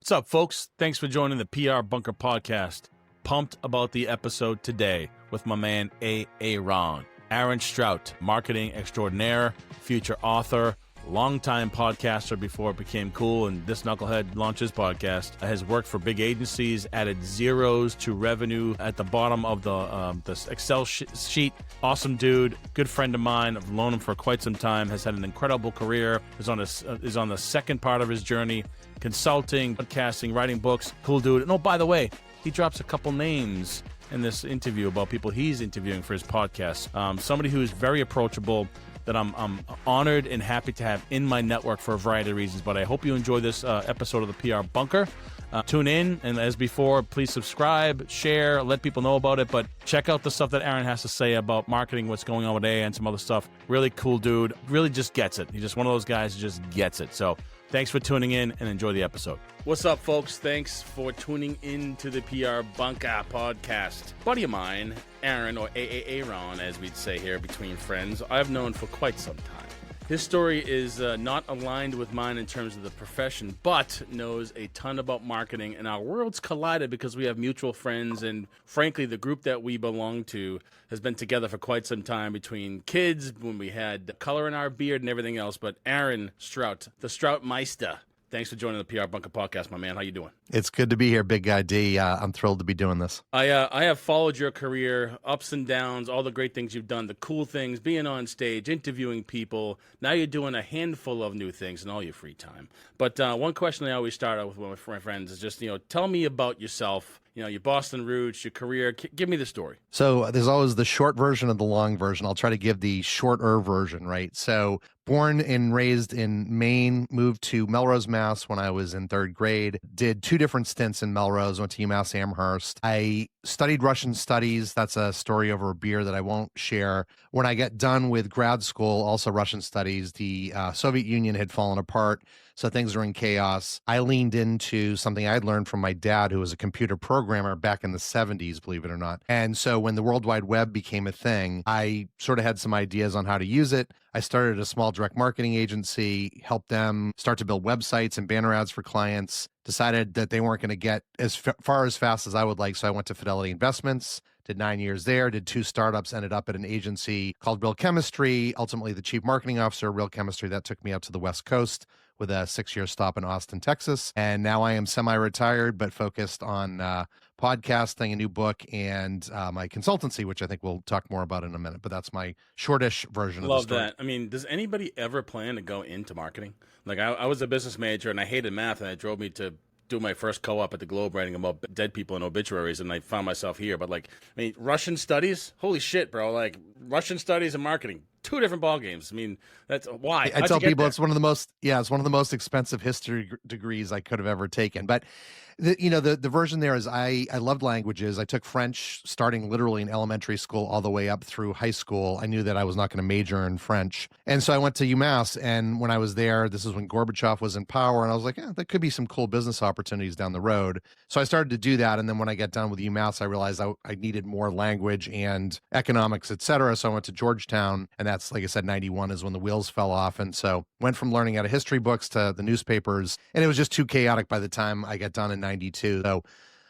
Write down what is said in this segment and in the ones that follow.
What's up, folks? Thanks for joining the PR Bunker podcast. Pumped about the episode today with my man Aaron Strout, marketing extraordinaire, future author, longtime podcaster before it became cool, and this knucklehead launched his podcast. Has worked for big agencies, added zeros to revenue at the bottom of the Excel sheet. Awesome dude, good friend of mine. I've known him for quite some time. Has had an incredible career. Is on the second part of his journey, consulting, podcasting, writing books. Cool dude. And oh, by the way, he drops a couple names in this interview about people he's interviewing for his podcast. Somebody who is very approachable, that I'm honored and happy to have in my network for a variety of reasons. But I hope you enjoy this episode of the PR Bunker. Tune in, and as before, please subscribe, share, let people know about it. But check out the stuff that Aaron has to say about marketing, what's going on with A, and some other stuff. Really cool dude. Really just gets it. He's just one of those guys who just gets it. So thanks for tuning in, and enjoy the episode. What's up, folks? Thanks for tuning in to the PR Bunker podcast. Buddy of mine, Aaron, or Aaron, as we'd say here between friends, I've known for quite some time. His story is not aligned with mine in terms of the profession, but knows a ton about marketing, and our worlds collided because we have mutual friends, and frankly, the group that we belong to has been together for quite some time, between kids, when we had color in our beard and everything else. But Aaron Strout, the Stroutmeister, thanks for joining the PR Bunker podcast, my man. How you doing? It's good to be here, big guy D. I'm thrilled to be doing this. I have followed your career, ups and downs, all the great things you've done, the cool things, being on stage, interviewing people. Now you're doing a handful of new things in all your free time. But one question I always start out with my friends is just, tell me about yourself. Your Boston roots, your career. Give me the story. So there's always the short version and the long version. I'll try to give the shorter version, right? So born and raised in Maine, moved to Melrose, Mass when I was in third grade. Did two different stints in Melrose, went to UMass Amherst. I studied Russian studies. That's a story over a beer that I won't share. When I got done with grad school, also Russian studies, the Soviet Union had fallen apart. So things were in chaos. I leaned into something I'd learned from my dad, who was a computer programmer back in the 70s, believe it or not. And so when the World Wide Web became a thing, I sort of had some ideas on how to use it. I started a small direct marketing agency, helped them start to build websites and banner ads for clients, decided that they weren't going to get as far as fast as I would like. So I went to Fidelity Investments, did 9 years there, did two startups, ended up at an agency called Real Chemistry, ultimately the chief marketing officer of Real Chemistry. That took me up to the West Coast with a 6-year stop in Austin, Texas. And now I am semi-retired, but focused on podcasting, a new book, and my consultancy, which I think we'll talk more about in a minute. But that's my shortish version of the story. Love that. I mean, does anybody ever plan to go into marketing? Like, I was a business major, and I hated math, and it drove me to do my first co-op at the Globe writing about dead people and obituaries, and I found myself here. But Russian studies, holy shit, bro. Like, Russian studies and marketing, two different ball games. I mean, that's why. I tell people it's one of the most expensive history degrees I could have ever taken. But the version there is I loved languages. I took French starting literally in elementary school all the way up through high school. I knew that I was not going to major in French. And so I went to UMass, and when I was there, this is when Gorbachev was in power, and I was like, there could be some cool business opportunities down the road. So I started to do that, and then when I got done with UMass, I realized I needed more language and economics, et cetera. So I went to Georgetown, and that's, like I said, 91 is when the wheels fell off. And so went from learning out of history books to the newspapers, and it was just too chaotic by the time I got done in 92. So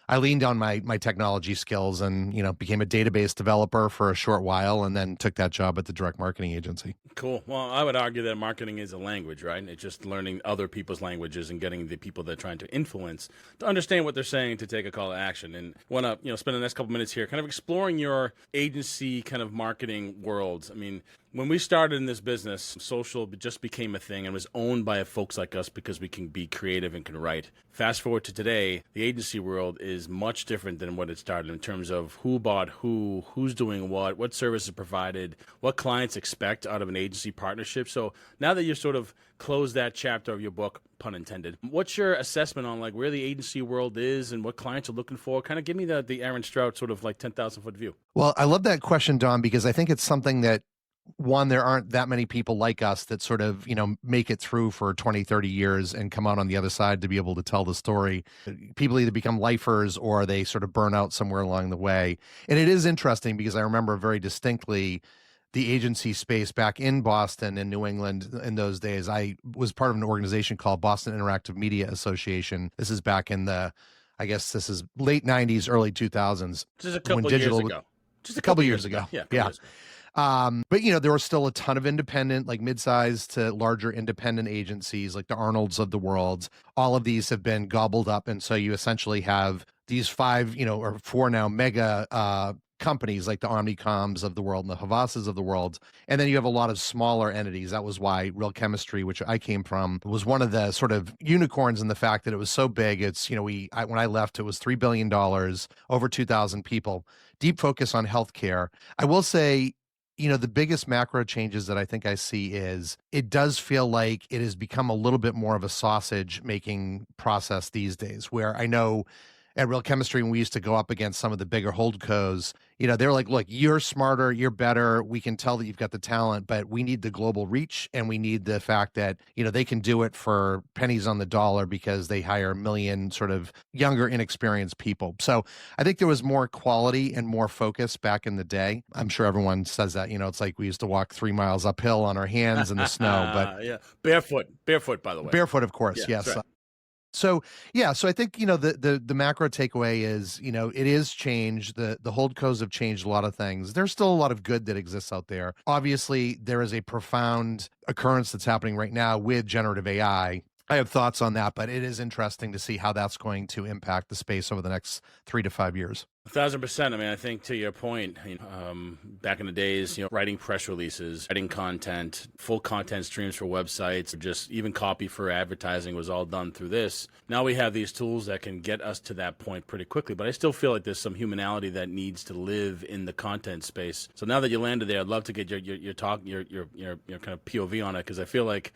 I leaned on my technology skills and, became a database developer for a short while, and then took that job at the direct marketing agency. Cool. Well, I would argue that marketing is a language, right? It's just learning other people's languages and getting the people they're trying to influence to understand what they're saying to take a call to action. And want to, spend the next couple minutes here kind of exploring your agency kind of marketing world. I mean, when we started in this business, social just became a thing and was owned by folks like us because we can be creative and can write. Fast forward to today, the agency world is much different than what it started in terms of who bought who, who's doing what services provided, what clients expect out of an agency partnership. So now that you've sort of closed that chapter of your book, pun intended, what's your assessment on where the agency world is and what clients are looking for? Kind of give me the Aaron Strout sort of 10,000 foot view. Well, I love that question, Don, because I think it's something that, one, there aren't that many people like us that sort of, make it through for 20, 30 years and come out on the other side to be able to tell the story. People either become lifers or they sort of burn out somewhere along the way. And it is interesting because I remember very distinctly the agency space back in Boston and New England in those days. I was part of an organization called Boston Interactive Media Association. This is back in I guess this is late 90s, early 2000s. Just a couple of years ago. Just a couple years ago. Yeah. Years ago. But, there were still a ton of independent, like mid-sized to larger independent agencies, like the Arnolds of the world. All of these have been gobbled up. And so you essentially have these 5, or 4 now mega companies like the Omnicoms of the world and the Havasas of the world. And then you have a lot of smaller entities. That was why Real Chemistry, which I came from, was one of the sort of unicorns in the fact that it was so big. It's, when I left, it was $3 billion, over 2,000 people, deep focus on healthcare. I will say, the biggest macro changes that I think I see is it does feel like it has become a little bit more of a sausage making process these days, where I know at Real Chemistry, when we used to go up against some of the bigger holdcos, they're like, look, you're smarter, you're better. We can tell that you've got the talent, but we need the global reach. And we need the fact that, they can do it for pennies on the dollar because they hire a million sort of younger, inexperienced people. So I think there was more quality and more focus back in the day. I'm sure everyone says that, it's like we used to walk 3 miles uphill on our hands in the snow, but yeah, barefoot, by the way. Barefoot, of course. Yeah, yes. Right. So I think the macro takeaway is it is changed. The holdcos have changed a lot of things. There's still a lot of good that exists out there. Obviously, there is a profound occurrence that's happening right now with generative AI. I have thoughts on that, but it is interesting to see how that's going to impact the space over the next 3 to 5 years. 1,000%. I mean, I think to your point, back in the days, writing press releases, writing content, full content streams for websites, or just even copy for advertising was all done through this. Now we have these tools that can get us to that point pretty quickly, but I still feel like there's some humanality that needs to live in the content space. So now that you landed there, I'd love to get your talk, your kind of POV on it, because I feel like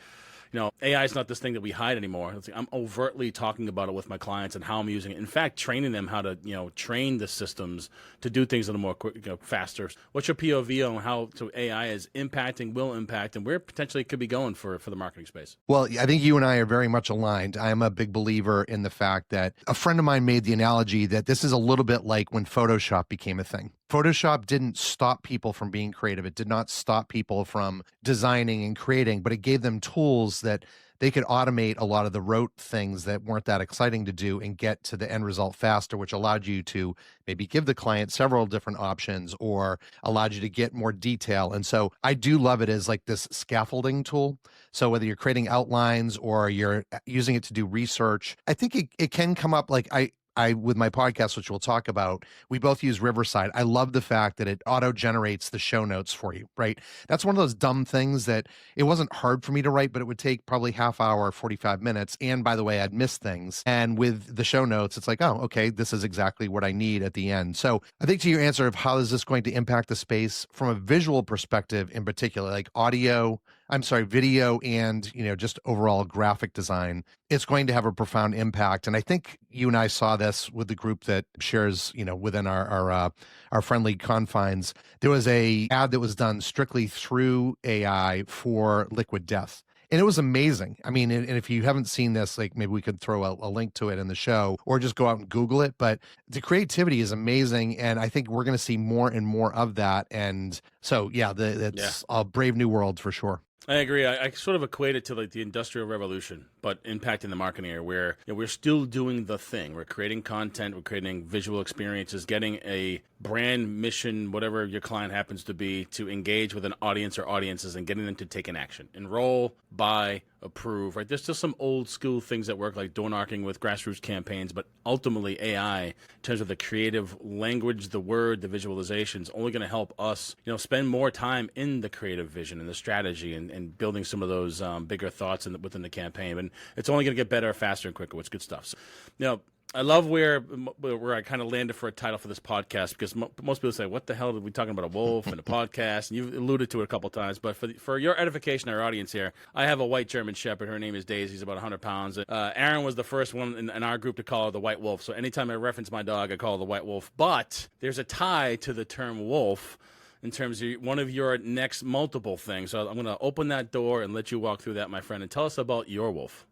AI is not this thing that we hide anymore. I'm overtly talking about it with my clients and how I'm using it. In fact, training them how to, train the systems to do things a little more quick, faster. What's your POV on how AI is impacting, will impact, and where potentially it could be going for the marketing space? Well, I think you and I are very much aligned. I'm a big believer in the fact that a friend of mine made the analogy that this is a little bit like when Photoshop became a thing. Photoshop didn't stop people from being creative. It did not stop people from designing and creating, but it gave them tools that they could automate a lot of the rote things that weren't that exciting to do and get to the end result faster, which allowed you to maybe give the client several different options or allowed you to get more detail. And so I do love it as like this scaffolding tool. So whether you're creating outlines or you're using it to do research, I think it can come up like I with my podcast, which we'll talk about, we both use Riverside. I love the fact that it auto-generates the show notes for you, right? That's one of those dumb things that it wasn't hard for me to write, but it would take probably half hour, 45 minutes. And by the way, I'd miss things. And with the show notes, it's like, oh, okay, this is exactly what I need at the end. So I think to your answer of how is this going to impact the space from a visual perspective in particular, like video and, just overall graphic design, it's going to have a profound impact. And I think you and I saw this with the group that shares, within our friendly confines. There was a ad that was done strictly through AI for Liquid Death. And it was amazing. I mean, and if you haven't seen this, like maybe we could throw a link to it in the show or just go out and Google it. But the creativity is amazing. And I think we're going to see more and more of that. And so, it's a brave new world for sure. I agree. I sort of equate it to like the Industrial Revolution, but impacting the marketing area where we're still doing the thing. We're creating content, we're creating visual experiences, getting a brand mission, whatever your client happens to be, to engage with an audience or audiences and getting them to take an action. Enroll, buy, approve, right? There's still some old school things that work, like door knocking with grassroots campaigns, but ultimately AI, in terms of the creative language, the word, the visualization, is only going to help us, spend more time in the creative vision and the strategy and building some of those bigger thoughts within the campaign. And it's only going to get better, faster, and quicker, which is good stuff. So, I love where I kind of landed for a title for this podcast, because most people say, what the hell are we talking about, a wolf and a podcast? And you've alluded to it a couple of times. But for your edification, our audience here, I have a white German Shepherd. Her name is Daisy. She's about 100 pounds. Aaron was the first one in our group to call her the white wolf. So anytime I reference my dog, I call her the white wolf. But there's a tie to the term wolf in terms of one of your next multiple things. So I'm going to open that door and let you walk through that, my friend, and tell us about your wolf.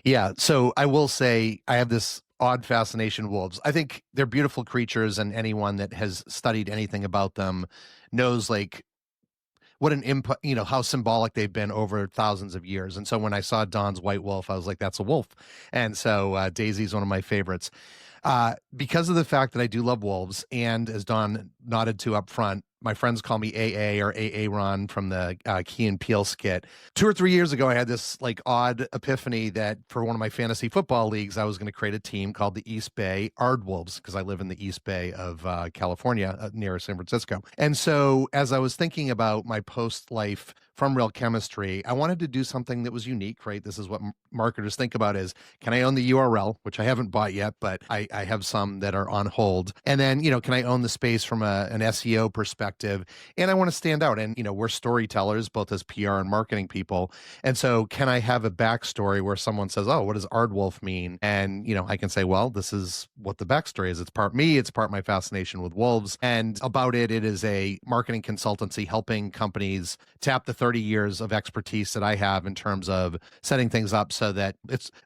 Yeah. So I will say I have this odd fascination with wolves. I think they're beautiful creatures, and anyone that has studied anything about them knows, like, what an input, how symbolic they've been over thousands of years. And so when I saw Don's white wolf, I was like, that's a wolf. And so Daisy's one of my favorites. Because of the fact that I do love wolves, and as Don nodded to up front, my friends call me AA or Aaron from the Key and Peele skit. 2 or 3 years ago, I had this odd epiphany that for one of my fantasy football leagues, I was going to create a team called the East Bay Aardwolves, because I live in the East Bay of California, near San Francisco. And so as I was thinking about my post-life from Real Chemistry, I wanted to do something that was unique, right? This is what marketers think about is, can I own the URL, which I haven't bought yet, but I have some that are on hold. And then, can I own the space from an SEO perspective? And I want to stand out. And, we're storytellers, both as PR and marketing people. And so can I have a backstory where someone says, oh, what does Aardwolf mean? And, I can say, well, this is what the backstory is. It's part me. It's part my fascination with wolves. And about it is a marketing consultancy helping companies tap the 30 years of expertise that I have in terms of setting things up so that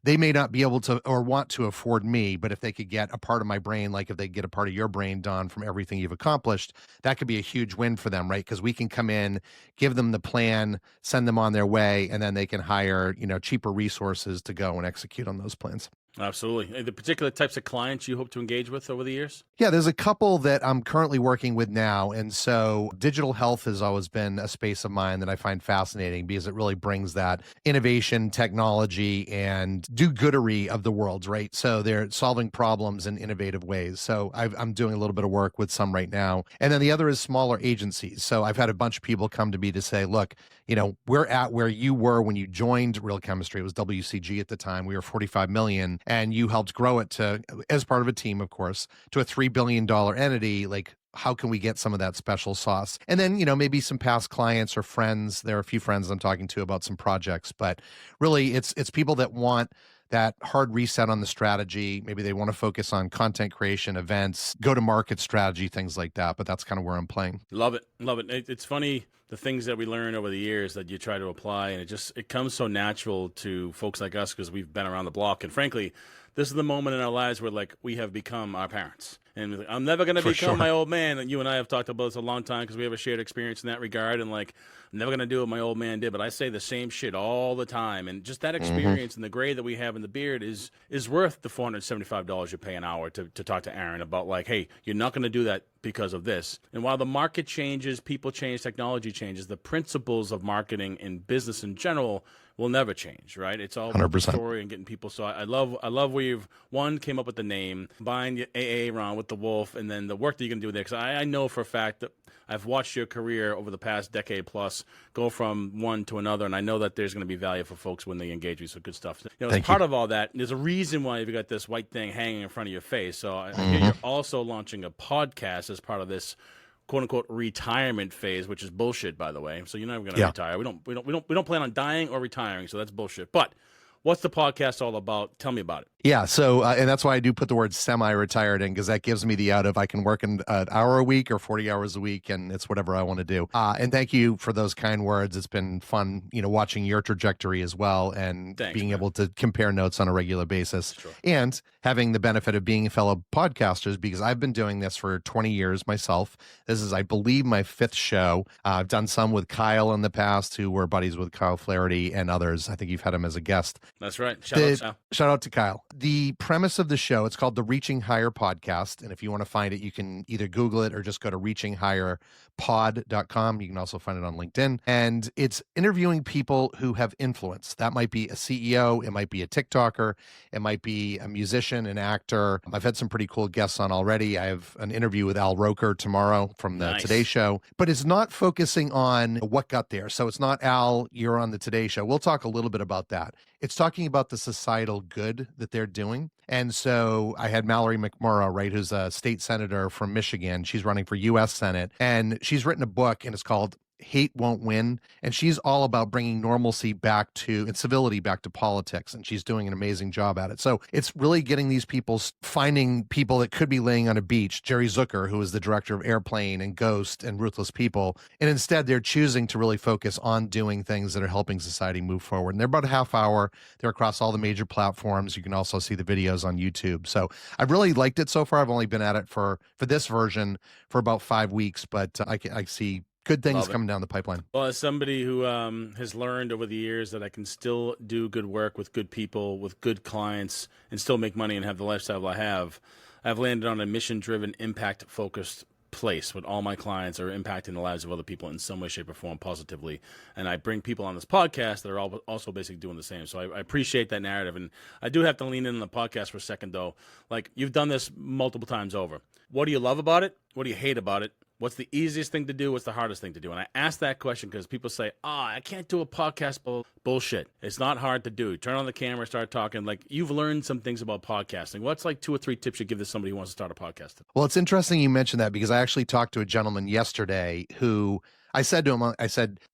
they may not be able to or want to afford me, but if they could get a part of my brain, like if they get a part of your brain, Don, from everything you've accomplished, that could be a huge win for them, right? Because we can come in, give them the plan, send them on their way, and then they can hire, cheaper resources to go and execute on those plans. Absolutely. The particular types of clients you hope to engage with over the years? Yeah, there's a couple that I'm currently working with now. And so digital health has always been a space of mine that I find fascinating because it really brings that innovation, technology, and do-goodery of the world, right? So they're solving problems in innovative ways. So I'm doing a little bit of work with some right now. And then the other is smaller agencies. So I've had a bunch of people come to me to say, look, we're at where you were when you joined Real Chemistry. It was WCG at the time. We were 45 million. And you helped grow it to, as part of a team, of course, to a $3 billion entity. Like, how can we get some of that special sauce? And then, maybe some past clients or friends. There are a few friends I'm talking to about some projects, but really it's people that want that hard reset on the strategy. Maybe they want to focus on content creation, events, go-to-market strategy, things like that. But that's kind of where I'm playing. Love it. Love it. It's funny, the things that we learn over the years that you try to apply, and it comes so natural to folks like us because we've been around the block. And frankly, this is the moment in our lives where we have become our parents. And I'm never going to become my old man. And you and I have talked about this a long time because we have a shared experience in that regard. And I'm never going to do what my old man did. But I say the same shit all the time. And just that experience and the gray that we have in the beard is worth the $475 you pay an hour to talk to Aaron about hey, you're not going to do that because of this. And while the market changes, people change, technology changes, the principles of marketing and business in general will never change, right? It's all about the story and getting people. So I love where you've came up with the name, buying the AA Ron with the wolf, and then the work that you're gonna do there. Because I know for a fact that I've watched your career over the past decade plus go from one to another, and I know that there's going to be value for folks when they engage you. So good stuff. As part of all that, there's a reason why you've got this white thing hanging in front of your face. So I hear you're also launching a podcast as part of this quote unquote retirement phase, which is bullshit, by the way. So you're never going to retire. We don't plan on dying or retiring. So that's bullshit. But what's the podcast all about? Tell me about it. Yeah. So, and that's why I do put the word semi-retired in, because that gives me the out of I can work an hour a week or 40 hours a week, and it's whatever I want to do. And thank you for those kind words. It's been fun, watching your trajectory as well, and being able to compare notes on a regular basis, and having the benefit of being fellow podcasters, because I've been doing this for 20 years myself. This is, I believe, my 5th show. I've done some with Kyle in the past, who were buddies with Kyle Flaherty and others. I think you've had him as a guest. That's right. Shout out to Kyle. The premise of the show, it's called the Reaching Higher Podcast. And if you want to find it, you can either Google it or just go to reachinghigherpod.com. You can also find it on LinkedIn. And it's interviewing people who have influence. That might be a CEO. It might be a TikToker. It might be a musician, an actor. I've had some pretty cool guests on already. I have an interview with Al Roker tomorrow from the Today Show. But it's not focusing on what got there. So it's not, Al, you're on the Today Show. We'll talk a little bit about that. It's talking about the societal good that they're doing. And so I had Mallory McMurrow, right, who's a state senator from Michigan. She's running for U.S. Senate, and she's written a book, and it's called Hate Won't Win. And she's all about bringing normalcy back to, and civility back to politics. And she's doing an amazing job at it. So it's really getting these people, finding people that could be laying on a beach. Jerry Zucker, who is the director of Airplane and Ghost and Ruthless People. And instead they're choosing to really focus on doing things that are helping society move forward. And they're about a half hour. They're across all the major platforms. You can also see the videos on YouTube. So I've really liked it so far. I've only been at it for this version for about 5 weeks, but I see good things Love it. coming down the pipeline. Well, as somebody who has learned over the years that I can still do good work with good people, with good clients, and still make money and have the lifestyle I have, I've landed on a mission-driven, impact-focused place with all my clients are impacting the lives of other people in some way, shape, or form positively. And I bring people on this podcast that are all also basically doing the same. So I appreciate that narrative. And I do have to lean in on the podcast for a second, though. Like, you've done this multiple times over. What do you love about it? What do you hate about it? What's the easiest thing to do? What's the hardest thing to do? And I ask that question because people say, I can't do a podcast. Bullshit. It's not hard to do. Turn on the camera, start talking. Like, you've learned some things about podcasting. What's like 2 or 3 tips you give to somebody who wants to start a podcast? Well, it's interesting you mentioned that because I actually talked to a gentleman yesterday who I said to him,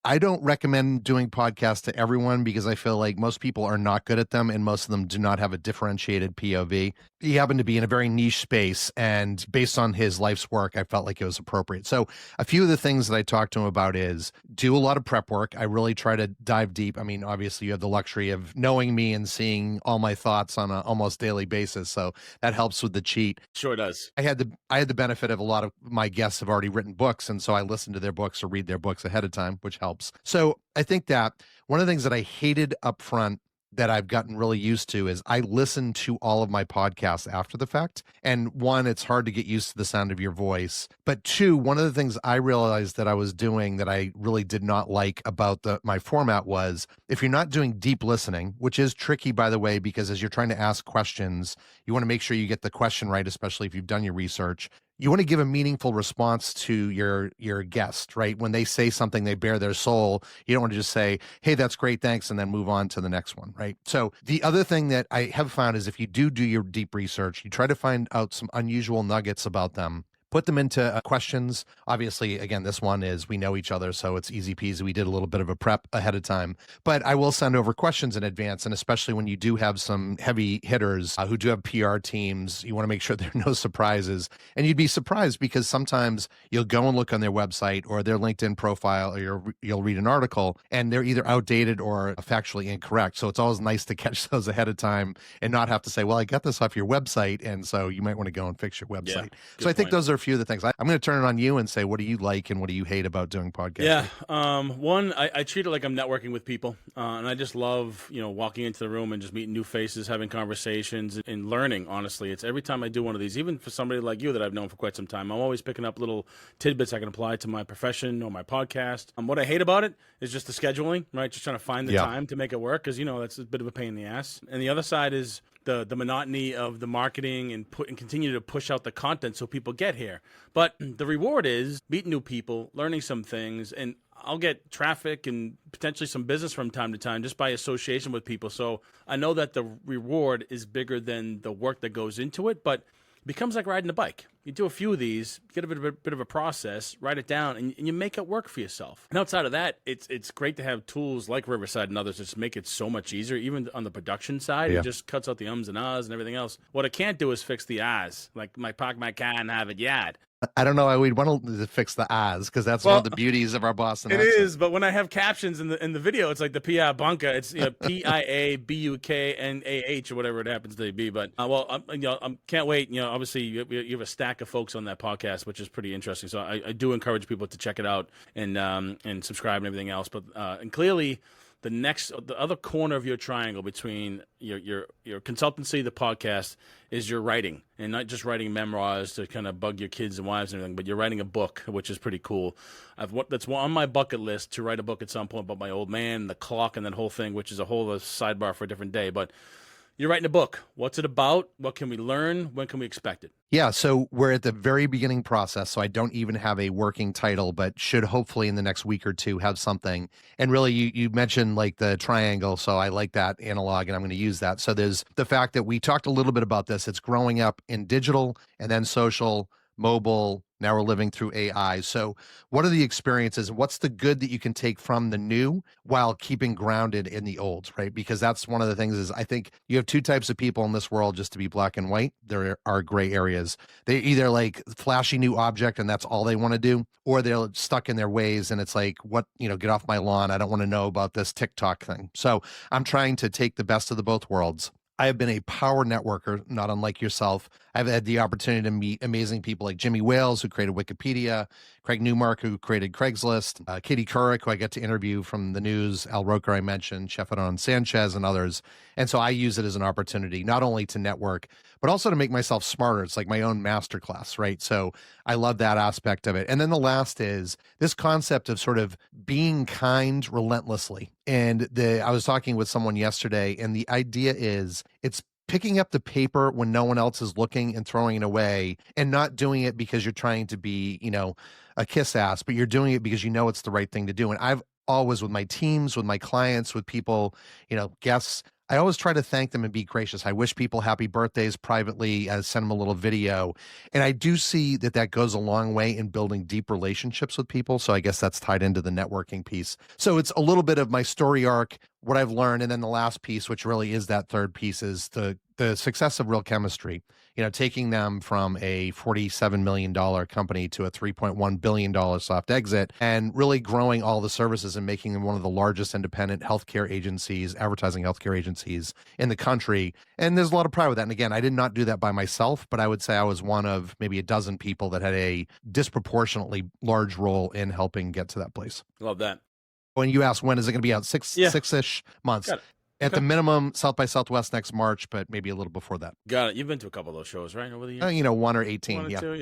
I don't recommend doing podcasts to everyone because I feel like most people are not good at them and most of them do not have a differentiated POV. He happened to be in a very niche space, and based on his life's work, I felt like it was appropriate. So a few of the things that I talked to him about is do a lot of prep work. I really try to dive deep. I mean, obviously you have the luxury of knowing me and seeing all my thoughts on an almost daily basis. So that helps with the cheat. Sure does. I had the benefit of a lot of my guests have already written books, and so I listen to their books or read their books ahead of time, which helps. So I think that one of the things that I hated up front that I've gotten really used to is I listen to all of my podcasts after the fact. And one, it's hard to get used to the sound of your voice. But two, one of the things I realized that I was doing that I really did not like about my format was if you're not doing deep listening, which is tricky, by the way, because as you're trying to ask questions, you want to make sure you get the question right, especially if you've done your research. You want to give a meaningful response to your guest, right? When they say something, they bare their soul. You don't want to just say, hey, that's great, thanks, and then move on to the next one, right? So the other thing that I have found is if you do your deep research, you try to find out some unusual nuggets about them, put them into questions. Obviously, again, this one is we know each other, so it's easy peasy. We did a little bit of a prep ahead of time, but I will send over questions in advance. And especially when you do have some heavy hitters who do have PR teams, you want to make sure there are no surprises. And you'd be surprised because sometimes you'll go and look on their website or their LinkedIn profile, or you'll read an article and they're either outdated or factually incorrect. So it's always nice to catch those ahead of time and not have to say, well, I got this off your website, and so you might want to go and fix your website. Yeah, so I think those are a few of the things. I'm going to turn it on you and say, what do you like and what do you hate about doing podcasting? Yeah. One, I treat it like I'm networking with people. And I just love, walking into the room and just meeting new faces, having conversations and learning, honestly. It's every time I do one of these, even for somebody like you that I've known for quite some time, I'm always picking up little tidbits I can apply to my profession or my podcast. What I hate about it is just the scheduling, right? Just trying to find the time to make it work because, that's a bit of a pain in the ass. And the other side is the monotony of the marketing and continue to push out the content so people get here. But the reward is meeting new people, learning some things, and I'll get traffic and potentially some business from time to time just by association with people. So I know that the reward is bigger than the work that goes into it, but it becomes like riding a bike. You do a few of these, get a bit of a process, write it down, and you make it work for yourself. And outside of that, it's great to have tools like Riverside and others that just make it so much easier, even on the production side. It just cuts out the ums and ahs and everything else. What it can't do is fix the ahs, like my park my car and have it yad. I don't know why we'd want to fix the ahs because that's one of the beauties of our Boston accent. It is, but when I have captions in the video, it's like the PIA Bunka. It's PIABUKNAH or whatever it happens to be. But I can't wait. Obviously you have a stack of folks on that podcast, which is pretty interesting. So I do encourage people to check it out and subscribe and everything else. But and clearly, the other corner of your triangle between your consultancy, the podcast, is your writing, and not just writing memoirs to kind of bug your kids and wives and everything, but you're writing a book, which is pretty cool. That's on my bucket list to write a book at some point about my old man, the clock, and that whole thing, which is a whole other sidebar for a different day. But you're writing a book. What's it about? What can we learn? When can we expect it? Yeah, so we're at the very beginning process, so I don't even have a working title, but should hopefully in the next week or two have something. And really, you mentioned like the triangle, so I like that analog, and I'm going to use that. So there's the fact that we talked a little bit about this. It's growing up in digital and then social, mobile. Now we're living through AI. So what are the experiences? What's the good that you can take from the new while keeping grounded in the old, right? Because that's one of the things is I think you have two types of people in this world, just to be black and white. There are gray areas. They either like flashy new object and that's all they want to do, or they're stuck in their ways and it's like, get off my lawn. I don't want to know about this TikTok thing. So I'm trying to take the best of the both worlds. I have been a power networker, not unlike yourself. I've had the opportunity to meet amazing people like Jimmy Wales, who created Wikipedia, Craig Newmark, who created Craigslist, Katie Couric, who I get to interview from the news, Al Roker, I mentioned, Chefadon Sanchez, and others. And so I use it as an opportunity, not only to network, but also to make myself smarter. It's like my own masterclass, right? So I love that aspect of it. And then the last is this concept of sort of being kind relentlessly. And I was talking with someone yesterday, and the idea is it's picking up the paper when no one else is looking and throwing it away, and not doing it because you're trying to be, a kiss ass, but you're doing it because you know it's the right thing to do. And I've always, with my teams, with my clients, with people, guests, I always try to thank them and be gracious. I wish people happy birthdays privately. I send them a little video. And I do see that goes a long way in building deep relationships with people. So I guess that's tied into the networking piece. So it's a little bit of my story arc, what I've learned. And then the last piece, which really is that third piece, is the success of Real Chemistry, taking them from a $47 million company to a $3.1 billion soft exit, and really growing all the services and making them one of the largest independent healthcare agencies, advertising healthcare agencies in the country. And there's a lot of pride with that. And again, I did not do that by myself, but I would say I was one of maybe a dozen people that had a disproportionately large role in helping get to that place. Love that. When you ask when is it going to be out, six-ish months. At the minimum, South by Southwest next March, but maybe a little before that. Got it. You've been to a couple of those shows, right, over the years? 1 or 18, 1 or 2,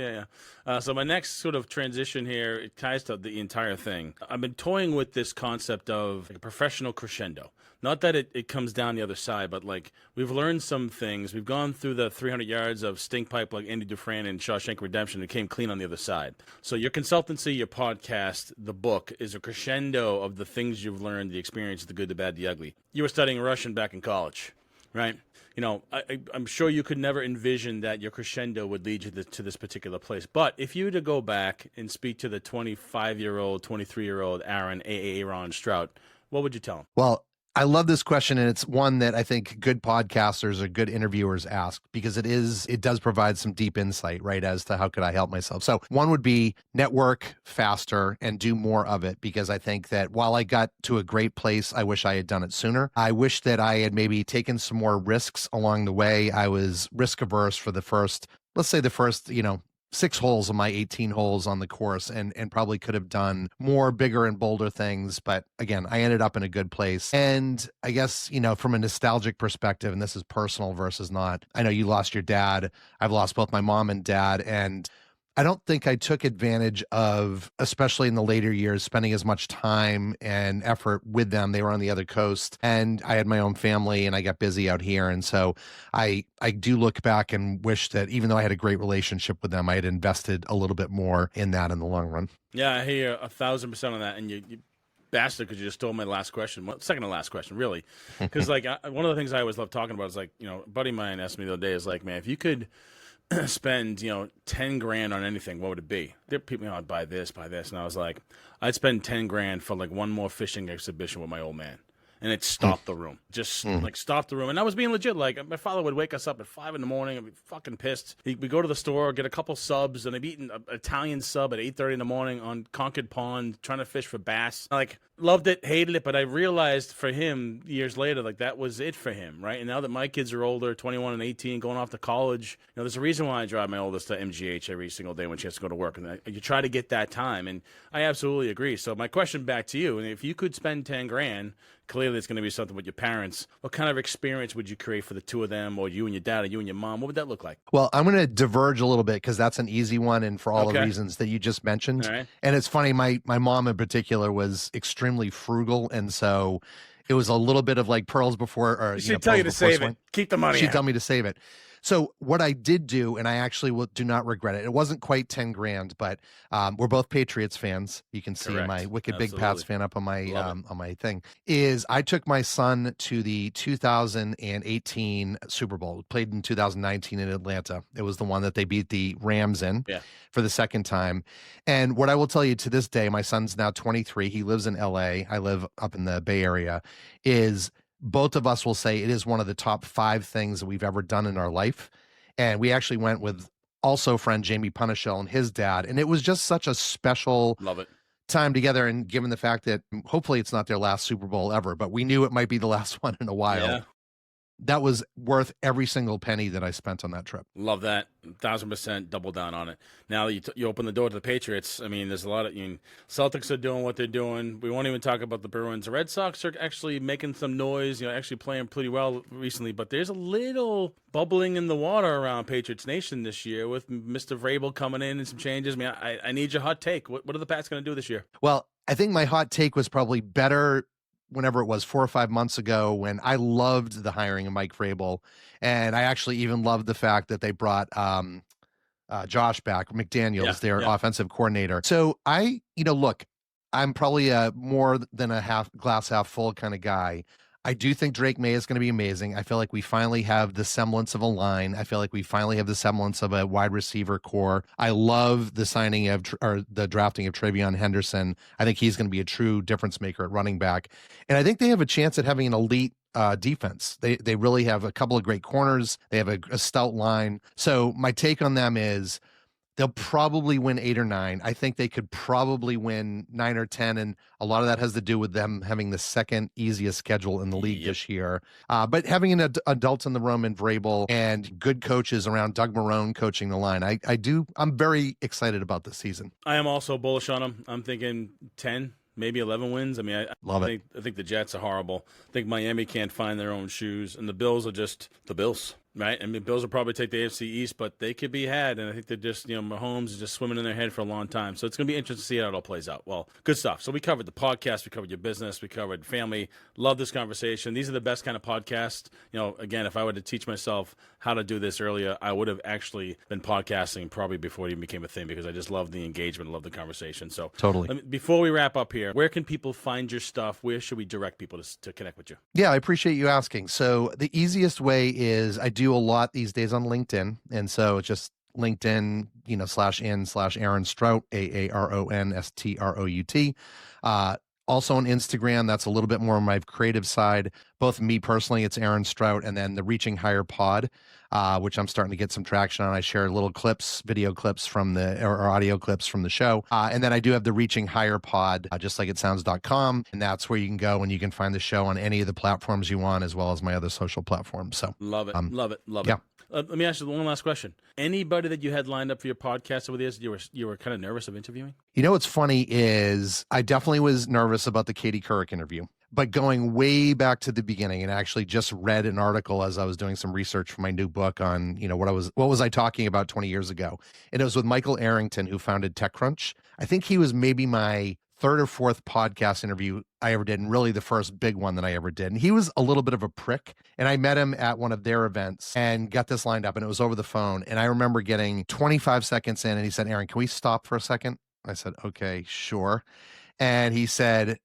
yeah. So my next sort of transition here, it ties to the entire thing. I've been toying with this concept of like a professional crescendo. Not that it comes down the other side, but like we've learned some things. We've gone through the 300 yards of stink pipe like Andy Dufresne and Shawshank Redemption and came clean on the other side. So your consultancy, your podcast, the book is a crescendo of the things you've learned, the experience, the good, the bad, the ugly. You were studying Russian back in college, right? I'm sure you could never envision that your crescendo would lead you to this particular place. But if you were to go back and speak to the 25-year-old, 23-year-old Aaron Strout, what would you tell him? Well, I love this question, and it's one that I think good podcasters or good interviewers ask, because it does provide some deep insight, right, as to how could I help myself. So one would be network faster and do more of it, because I think that while I got to a great place, I wish I had done it sooner. I wish that I had maybe taken some more risks along the way. I was risk averse for the first 6 holes of my 18 holes on the course, and probably could have done more bigger and bolder things. But again, I ended up in a good place. And I guess, from a nostalgic perspective, and this is personal versus not, I know you lost your dad. I've lost both my mom and dad. And I don't think I took advantage of, especially in the later years, spending as much time and effort with them. They were on the other coast, and I had my own family, and I got busy out here. And so I do look back and wish that even though I had a great relationship with them, I had invested a little bit more in that in the long run. Yeah, I hear you 1,000% on that. And you bastard, because you just stole my last question. Well, second to last question, really. Because one of the things I always love talking about is like, a buddy of mine asked me the other day, is like, man, if you could spend 10 grand on anything, what would it be? There are people, I'd buy this, and I was like, I'd spend 10 grand for like one more fishing exhibition with my old man. And it stopped the room. Just like stopped the room. And I was being legit. Like, my father would wake us up at 5 in the morning. I'd be fucking pissed. We'd go to the store, get a couple subs, and I'd be eating an Italian sub at 8:30 in the morning on Concord Pond, trying to fish for bass. Like, loved it, hated it, but I realized for him years later, like, that was it for him, right? And now that my kids are older, 21 and 18, going off to college, there's a reason why I drive my oldest to MGH every single day when she has to go to work. And you try to get that time. And I absolutely agree. So my question back to you, and if you could spend 10 grand, clearly it's going to be something with your parents. What kind of experience would you create for the two of them, or you and your dad, or you and your mom? What would that look like? Well, I'm going to diverge a little bit, because that's an easy one, and for all the reasons that you just mentioned. All right. And it's funny, my mom in particular was extremely frugal, and so it was a little bit of like pearls before, or she'd tell you to save it. Keep the money. She'd tell me to save it. So what I did do, and I actually do not regret it, it wasn't quite 10 grand, but we're both Patriots fans. You can see my wicked big Pats fan up on my thing, is I took my son to the 2018 Super Bowl. It played in 2019 in Atlanta. It was the one that they beat the Rams in for the second time. And what I will tell you to this day, my son's now 23. He lives in LA. I live up in the Bay Area, is both of us will say it is one of the top 5 things that we've ever done in our life. And we actually went with also friend Jamie Punishell and his dad. And it was just such a special time together. And given the fact that hopefully it's not their last Super Bowl ever, but we knew it might be the last one in a while. that was worth every single penny that I spent on that trip. Love that. 1,000% double down on it. Now that you open the door to the Patriots, I mean, there's a lot of, Celtics are doing what they're doing. We won't even talk about the Bruins. The Red Sox are actually making some noise, actually playing pretty well recently, but there's a little bubbling in the water around Patriots Nation this year with Mr. Vrabel coming in and some changes. I mean, I need your hot take. What are the Pats going to do this year? Well, I think my hot take was probably better whenever it was 4 or 5 months ago, when I loved the hiring of Mike Vrabel. And I actually even loved the fact that they brought Josh back, McDaniels, their offensive coordinator. So look, I'm probably a more than a glass half full kind of guy. I do think Drake May is going to be amazing. I feel like we finally have the semblance of a line. I feel like we finally have the semblance of a wide receiver core. I love the signing of or the drafting of Travion Henderson. I think he's going to be a true difference maker at running back. And I think they have a chance at having an elite defense. They really have a couple of great corners. They have a stout line. So my take on them is they'll probably win 8 or 9. I think they could probably win 9 or 10, and a lot of that has to do with them having the second easiest schedule in the league this year. But having an adult in the room in Vrabel and good coaches around Doug Marrone coaching the line, I'm very excited about this season. I am also bullish on them. I'm thinking 10. Maybe 11 wins. I mean, I think the Jets are horrible. I think Miami can't find their own shoes, and the Bills are just the Bills, right? I mean, Bills will probably take the AFC East, but they could be had, and I think they're just, Mahomes is just swimming in their head for a long time. So it's going to be interesting to see how it all plays out. Well, good stuff. So we covered the podcast, we covered your business, we covered family. Love this conversation. These are the best kind of podcasts. Again, if I were to teach myself how to do this earlier, I would have actually been podcasting probably before it even became a thing, because I just love the engagement, love the conversation. So totally. Before we wrap up here, where can people find your stuff? Where should we direct people to connect with you? Yeah, I appreciate you asking. So the easiest way is I do a lot these days on LinkedIn. And so it's just LinkedIn, /in/Aaron Strout, AARONSTROUT. Also on Instagram, that's a little bit more on my creative side. Both me personally, it's Aaron Strout, and then the Reaching Higher Pod, which I'm starting to get some traction on. I share little clips, video clips or audio clips from the show. And then I do have the Reaching Higher Pod, just like it sounds.com. And that's where you can go and you can find the show on any of the platforms you want, as well as my other social platforms. So love it. Love it. Let me ask you one last question. Anybody that you had lined up for your podcast over the years, you were kind of nervous of interviewing? What's funny is I definitely was nervous about the Katie Couric interview, but going way back to the beginning, and actually just read an article as I was doing some research for my new book on, what was I talking about 20 years ago? And it was with Michael Arrington, who founded TechCrunch. I think he was maybe my third or fourth podcast interview I ever did, and really the first big one that I ever did. And he was a little bit of a prick. And I met him at one of their events and got this lined up, and it was over the phone. And I remember getting 25 seconds in, and he said, "Aaron, can we stop for a second?" I said, "Okay, sure." And he said,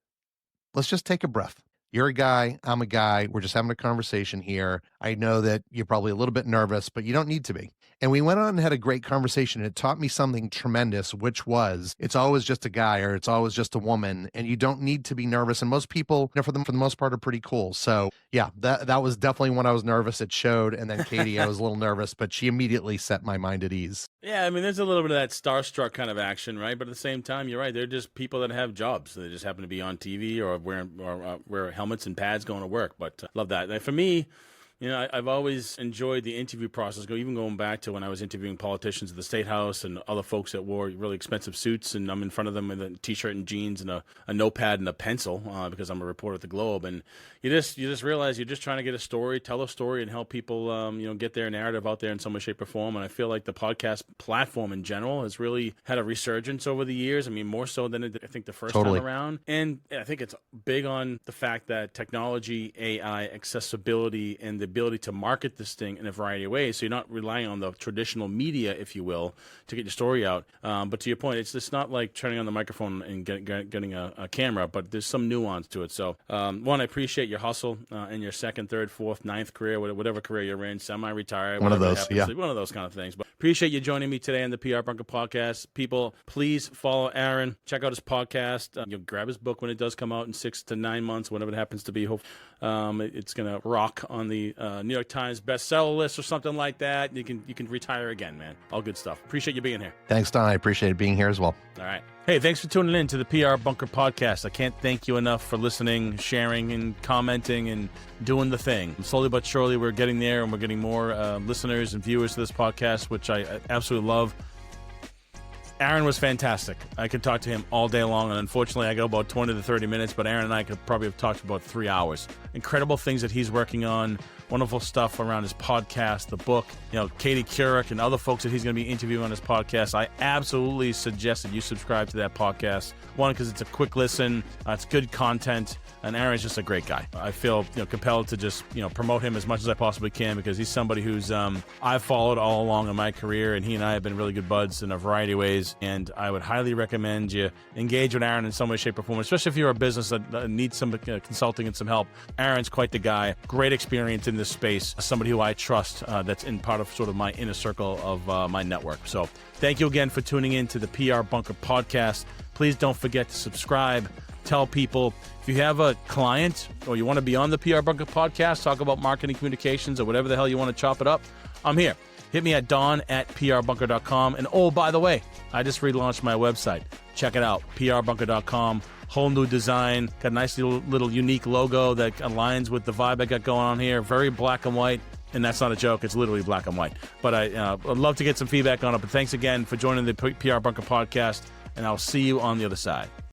"Let's just take a breath. You're a guy, I'm a guy. We're just having a conversation here. I know that you're probably a little bit nervous, but you don't need to be." And we went on and had a great conversation. It taught me something tremendous, which was it's always just a guy or it's always just a woman, and you don't need to be nervous. And most people, for the most part, are pretty cool. So yeah, that was definitely when I was nervous. It showed. And then Katie, I was a little nervous, but she immediately set my mind at ease. Yeah, I mean, there's a little bit of that starstruck kind of action, right? But at the same time, you're right. They're just people that have jobs. They just happen to be on TV or wear helmets and pads going to work. But love that. And for me, I've always enjoyed the interview process, even going back to when I was interviewing politicians at the State House and other folks that wore really expensive suits, and I'm in front of them with a T-shirt and jeans and a notepad and a pencil because I'm a reporter at the Globe. And you just realize you're just trying to get a story, tell a story, and help people, get their narrative out there in some way, shape, or form. And I feel like the podcast platform in general has really had a resurgence over the years. I mean, more so than I think the first time around. And I think it's big on the fact that technology, AI, accessibility, and the ability to market this thing in a variety of ways. So you're not relying on the traditional media, if you will, to get your story out. But to your point, it's not like turning on the microphone and getting a camera, but there's some nuance to it. So one, I appreciate your hustle in your second, third, fourth, ninth career, whatever career you're in, semi-retired. One of those, yeah. One of those kind of things. But appreciate you joining me today on the PR Bunker Podcast. People, please follow Aaron. Check out his podcast. You'll grab his book when it does come out in 6 to 9 months, whenever it happens to be. It's going to rock on the New York Times bestseller list or something like that. You can retire again, man. All good stuff. Appreciate you being here. Thanks, Don. I appreciate being here as well. All right. Hey, thanks for tuning in to the PR Bunker Podcast. I can't thank you enough for listening, sharing, and commenting, and doing the thing. And slowly but surely, we're getting there, and we're getting more listeners and viewers to this podcast, which I absolutely love. Aaron was fantastic. I could talk to him all day long, and unfortunately, I go about 20 to 30 minutes, but Aaron and I could probably have talked for about 3 hours. Incredible things that he's working on, wonderful stuff around his podcast, the book, Katie Couric and other folks that he's going to be interviewing on his podcast. I absolutely suggest that you subscribe to that podcast. One, because it's a quick listen, it's good content, and Aaron's just a great guy. I feel compelled to just promote him as much as I possibly can, because he's somebody who's I've followed all along in my career, and he and I have been really good buds in a variety of ways. And I would highly recommend you engage with Aaron in some way, shape, or form, especially if you're a business that needs some consulting and some help. Aaron's quite the guy. Great experience in this space. Somebody who I trust that's in part of sort of my inner circle of my network. So thank you again for tuning in to the PR Bunker Podcast. Please don't forget to subscribe. Tell people. If you have a client or you want to be on the PR Bunker Podcast, talk about marketing communications or whatever the hell you want to chop it up, I'm here. Hit me at don@prbunker.com. And oh, by the way, I just relaunched my website. Check it out, prbunker.com. Whole new design. Got a nice little unique logo that aligns with the vibe I got going on here. Very black and white. And that's not a joke. It's literally black and white. But I'd love to get some feedback on it. But thanks again for joining the PR Bunker Podcast. And I'll see you on the other side.